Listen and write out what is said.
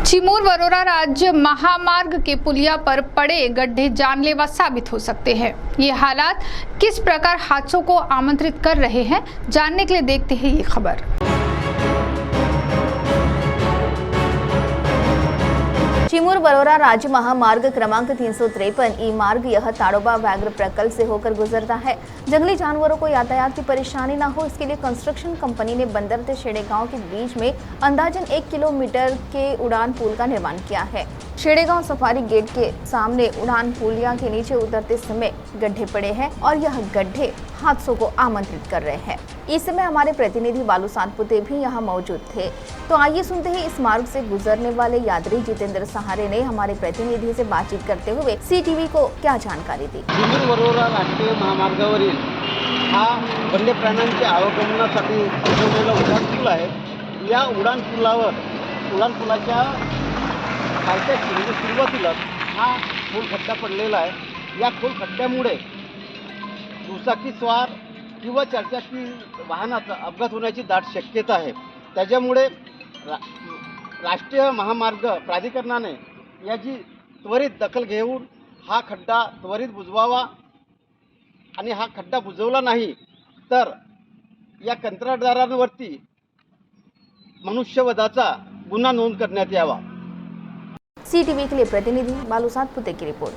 चिमूर वरोरा राज्य महामार्ग के पुलिया पर पड़े गड्ढे जानलेवा साबित हो सकते हैं। ये हालात किस प्रकार हादसों को आमंत्रित कर रहे हैं, जानने के लिए देखते हैं ये खबर। चिमूर वरोरा राज्य महामार्ग क्रमांक 353 ई मार्ग यह ताड़ोबा व्याघ्र प्रकल्प से होकर गुजरता है। जंगली जानवरों को यातायात की परेशानी न हो, इसके लिए कंस्ट्रक्शन कंपनी ने बंदर से शेड़े गांव के बीच में अंदाजन 1 किलोमीटर के उड़ान पुल का निर्माण किया है। शेड़ेगांव सफारी गेट के सामने उड़ान पुलिया के नीचे उतरते समय गड्ढे पड़े हैं और यह गड्ढे हादसों को आमंत्रित कर रहे हैं। इस समय हमारे प्रतिनिधि बालू सातपुते भी यहाँ मौजूद थे। तो आइए सुनते हैं इस मार्ग से गुजरने वाले यात्री जितेंद्र सहारे ने हमारे प्रतिनिधि से बातचीत करते हुए सीटीवी को क्या जानकारी दी। चिमूर वरोरा राष्ट्रीय महामार्गावरील हा वन्य प्राण्यांच्या आवागमनासाठी उभारलेला उड्डाण पूल आहे। या उड्डाण पुलाच्या पायथ्याशी म्हणजे सुरुवातीला हा खोल खड्डा पडलेला आहे। या खोल खड्ड्यामुळे दुचाकी स्वार किंवा चारचाकी वाहनाचा अपघात होण्याची दाट शक्यता आहे। त्याच्यामुळे राष्ट्रीय महामार्ग प्राधिकरणाने याची त्वरित दखल घेऊन हा खड्डा त्वरित बुजवावा आणि हा खड्डा बुजवला नाही तर या कंत्राटदारांवरती मनुष्यवधाचा गुन्हा नोंद करण्यात यावा। सीटीवी के लिए प्रतिनिधि बालू सातपुते की रिपोर्ट।